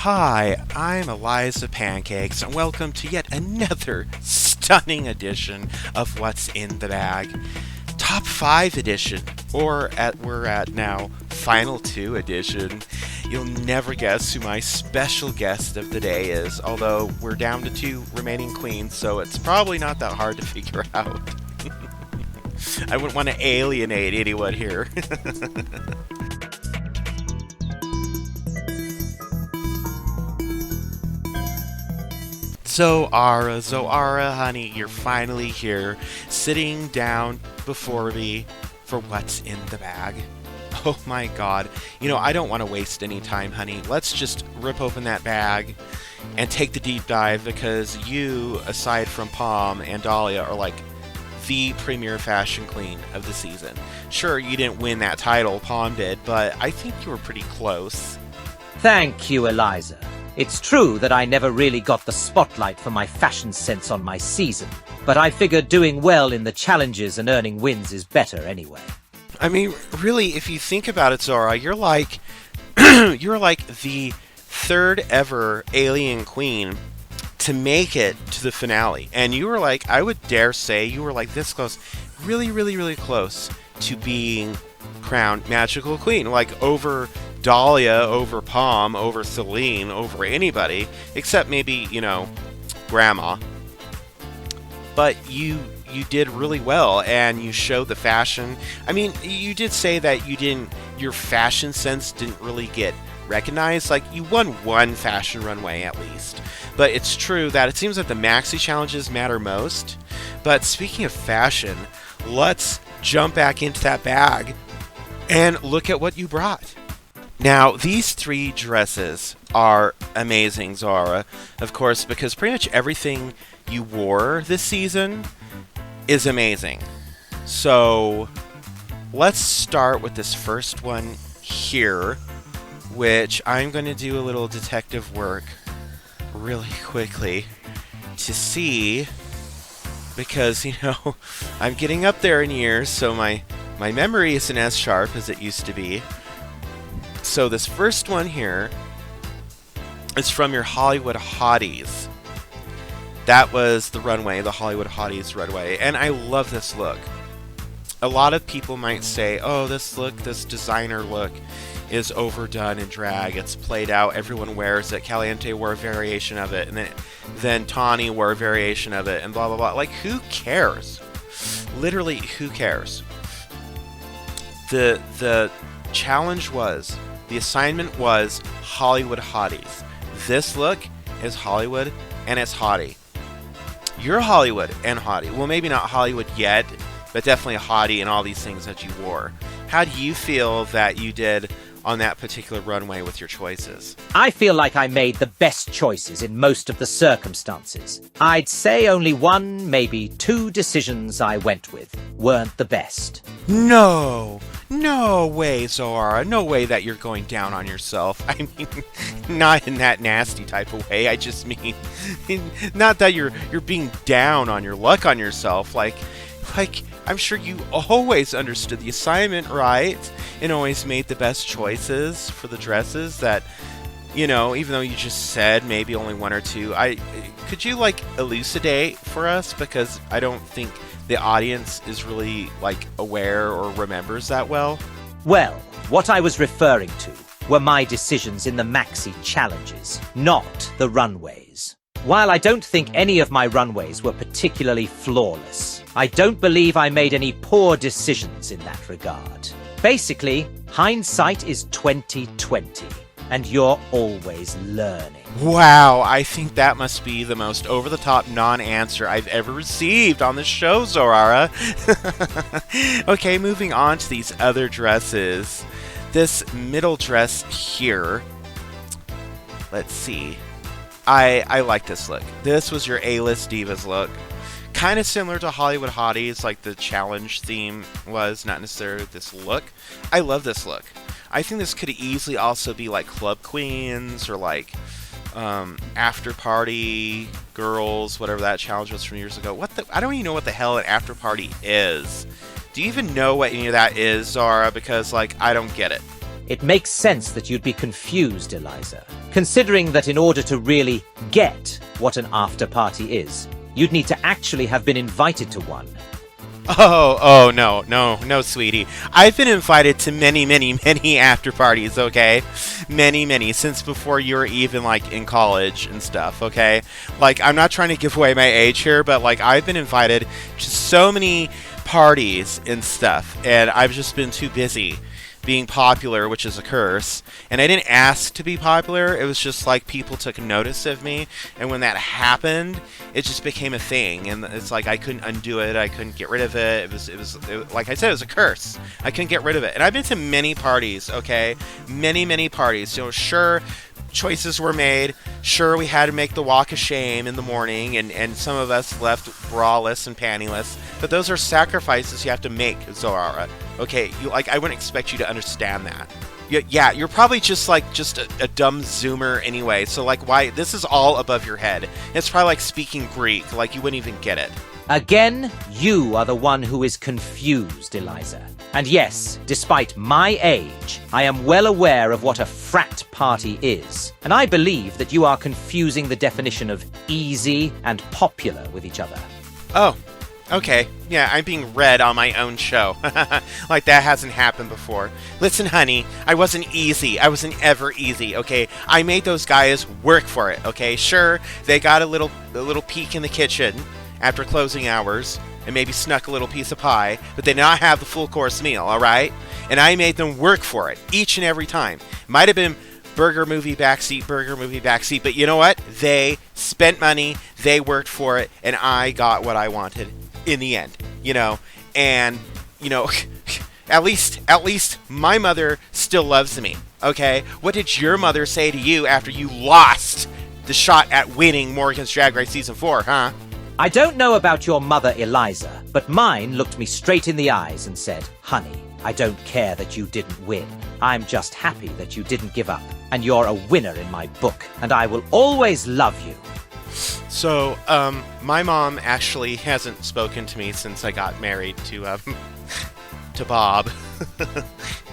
Hi, I'm Eliza Pancakes, and welcome to yet another stunning edition of What's in the Bag. Top 5 edition, we're at now Final 2 edition. You'll never guess who my special guest of the day is, although we're down to 2 remaining queens, so it's probably not that hard to figure out. I wouldn't want to alienate anyone here. Zoara, honey, you're finally here, sitting down before me for What's in the Bag. Oh my god. I don't want to waste any time, honey. Let's just rip open that bag and take the deep dive because you, aside from Palm and Dahlia, are like the premier fashion queen of the season. Sure, you didn't win that title, Palm did, but I think you were pretty close. Thank you, Eliza. It's true that I never really got the spotlight for my fashion sense on my season, but I figured doing well in the challenges and earning wins is better anyway. I mean, really, if you think about it, Zora, you're like you're like the third ever alien queen to make it to the finale. And you were like, I would dare say you were like this close, really, really, really close to being crowned magical queen, like over Dahlia, over Palm, over Celine, over anybody, except maybe, Grandma. But you did really well, and you showed the fashion. I mean, you did say that your fashion sense didn't really get recognized. Like, you won one fashion runway at least. But it's true that it seems like the maxi challenges matter most. But speaking of fashion, let's jump back into that bag and look at what you brought. Now, these 3 dresses are amazing, Zara, of course, because pretty much everything you wore this season is amazing. So, let's start with this first one here, which I'm going to do a little detective work really quickly to see, because, I'm getting up there in years, so my memory isn't as sharp as it used to be. So this first one here is from your Hollywood Hotties. That was the runway, the Hollywood Hotties runway, and I love this look. A lot of people might say, oh, this designer look is overdone in drag. It's played out. Everyone wears it. Caliente wore a variation of it, and then Tawny wore a variation of it, and blah, blah, blah. Like, who cares? Literally, who cares? The challenge was, the assignment was Hollywood Hotties. This look is Hollywood, and it's hottie. You're Hollywood and hottie. Well, maybe not Hollywood yet, but definitely a hottie in all these things that you wore. How do you feel that you did on that particular runway with your choices? I feel like I made the best choices in most of the circumstances. I'd say only 1, maybe 2 decisions I went with weren't the best. No way, Zora. No way that you're going down on yourself. I mean, not in that nasty type of way. I just mean, not that you're being down on your luck on yourself. Like, I'm sure you always understood the assignment, right? And always made the best choices for the dresses that, even though you just said maybe only 1 or 2, could you, elucidate for us? Because I don't think the audience is really, aware or remembers that well. Well, what I was referring to were my decisions in the maxi challenges, not the runways. While I don't think any of my runways were particularly flawless, I don't believe I made any poor decisions in that regard. Basically, hindsight is 20/20, and you're always learning. Wow, I think that must be the most over-the-top non-answer I've ever received on the show, Zorara. Okay, moving on to these other dresses. This middle dress here, let's see. I like this look. This was your A-list divas look. Kind of similar to Hollywood Hotties, like the challenge theme was, not necessarily this look. I love this look. I think this could easily also be like Club Queens or after party girls, whatever that challenge was from years ago. I don't even know what the hell an after party is. Do you even know what any of that is, Zara? Because I don't get it. It makes sense that you'd be confused, Eliza, considering that in order to really get what an after-party is, you'd need to actually have been invited to one. Oh, no, sweetie. I've been invited to many, many, many after parties, okay? Many, since before you were even, like, in college and stuff, okay? Like, I'm not trying to give away my age here, but, like, I've been invited to so many parties and stuff, and I've just been too busy being popular, which is a curse. And I didn't ask to be popular. It was just like people took notice of me, and when that happened, it just became a thing. And it's like I couldn't undo it. I couldn't get rid of it. It was like I said, it was a curse. I couldn't get rid of it. And I've been to many parties. Okay, many parties. So sure, choices were made. Sure, we had to make the walk of shame in the morning, and some of us left braless and pantyless. But those are sacrifices you have to make, Zoara. Okay, I wouldn't expect you to understand that. Yeah, you're probably just a dumb Zoomer anyway. So like, why? This is all above your head. It's probably like speaking Greek. Like you wouldn't even get it. Again, you are the one who is confused, Eliza. And yes, despite my age, I am well aware of what a frat party is. And I believe that you are confusing the definition of easy and popular with each other. Oh, okay. Yeah, I'm being read on my own show. Like that hasn't happened before. Listen, honey, I wasn't easy. I wasn't ever easy, okay? I made those guys work for it, okay? Sure, they got a little peek in the kitchen after closing hours, and maybe snuck a little piece of pie, but they did not have the full course meal, alright? And I made them work for it, each and every time. Might have been burger movie backseat, but you know what? They spent money, they worked for it, and I got what I wanted in the end, you know? And, you know, at least my mother still loves me, okay? What did your mother say to you after you lost the shot at winning Morgan's Drag Race Season 4, huh? I don't know about your mother, Eliza, but mine looked me straight in the eyes and said, "Honey, I don't care that you didn't win. I'm just happy that you didn't give up. And you're a winner in my book, and I will always love you." So, my mom actually hasn't spoken to me since I got married to Bob.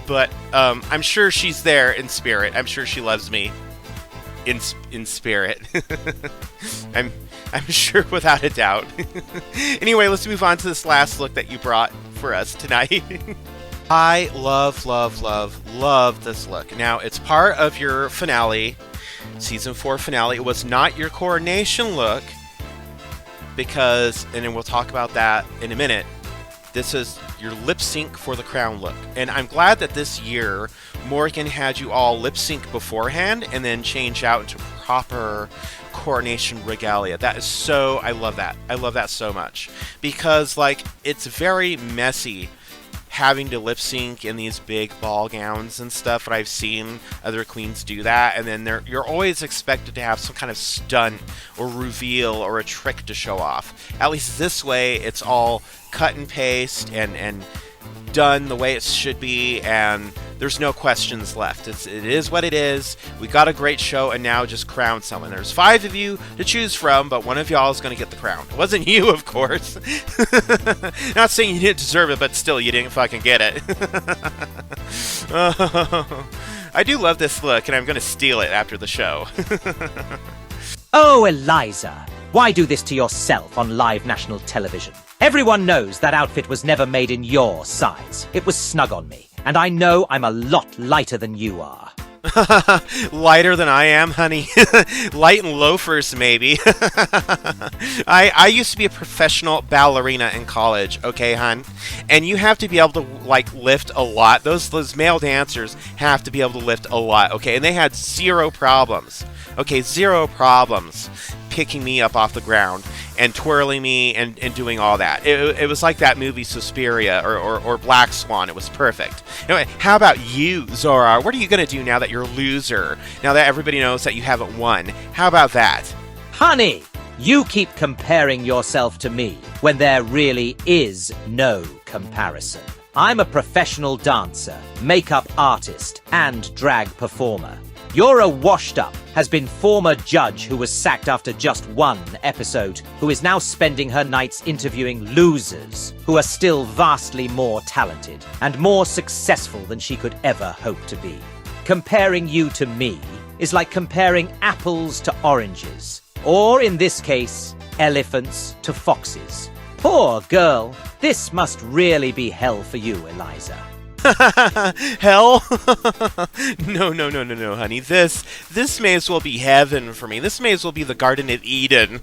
But, I'm sure she's there in spirit. I'm sure she loves me in spirit. I'm sure without a doubt. Anyway, let's move on to this last look that you brought for us tonight. I love this look. Now, it's part of your finale, Season 4 finale. It was not your coronation look, because, and then we'll talk about that in a minute, this is your lip sync for the crown look. And I'm glad that this year, Morgan had you all lip sync beforehand, and then change out into proper coronation regalia. That is so, I love that. I love that so much. Because, like, it's very messy having to lip sync in these big ball gowns and stuff, and I've seen other queens do that, and then you're always expected to have some kind of stunt or reveal or a trick to show off. At least this way, it's all cut and paste and done the way it should be, and there's no questions left. It is what it is. We got a great show, and now just crown someone. There's 5 of you to choose from, but one of y'all is going to get the crown. It wasn't you, of course. Not saying you didn't deserve it, but still, you didn't fucking get it. I do love this look, and I'm going to steal it after the show. Oh, Eliza, why do this to yourself on live national television? Everyone knows that outfit was never made in your size. It was snug on me, and I know I'm a lot lighter than you are. Lighter than I am, honey? Light in loafers, maybe. I used to be a professional ballerina in college, okay, hon? And you have to be able to, like, lift a lot. Those male dancers have to be able to lift a lot, okay? And they had zero problems. Okay, zero problems picking me up off the ground and twirling me and doing all that. It was like that movie Suspiria or Black Swan. It was perfect. Anyway, how about you, Zora? What are you going to do now that you're a loser? Now that everybody knows that you haven't won? How about that? Honey, you keep comparing yourself to me when there really is no comparison. I'm a professional dancer, makeup artist, and drag performer. You're a washed-up, has-been former judge who was sacked after just one episode, who is now spending her nights interviewing losers who are still vastly more talented and more successful than she could ever hope to be. Comparing you to me is like comparing apples to oranges, or in this case, elephants to foxes. Poor girl, this must really be hell for you, Eliza. Hell? No, honey. This may as well be heaven for me. This may as well be the Garden of Eden.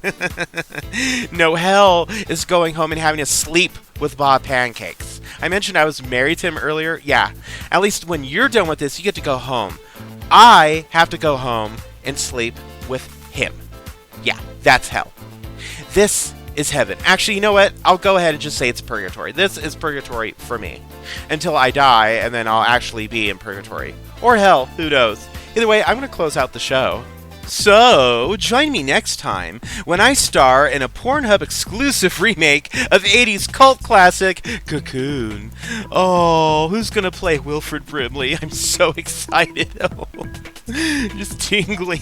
No, hell is going home and having to sleep with Bob Pancakes. I mentioned I was married to him earlier. Yeah, at least when you're done with this, you get to go home. I have to go home and sleep with him. Yeah, that's hell. This is heaven. Actually, you know what? I'll go ahead and just say it's purgatory. This is purgatory for me. Until I die, and then I'll actually be in purgatory. Or hell, who knows? Either way, I'm going to close out the show. So, join me next time when I star in a Pornhub exclusive remake of 80s cult classic, Cocoon. Oh, who's going to play Wilfred Brimley? I'm so excited. Oh, just tingling.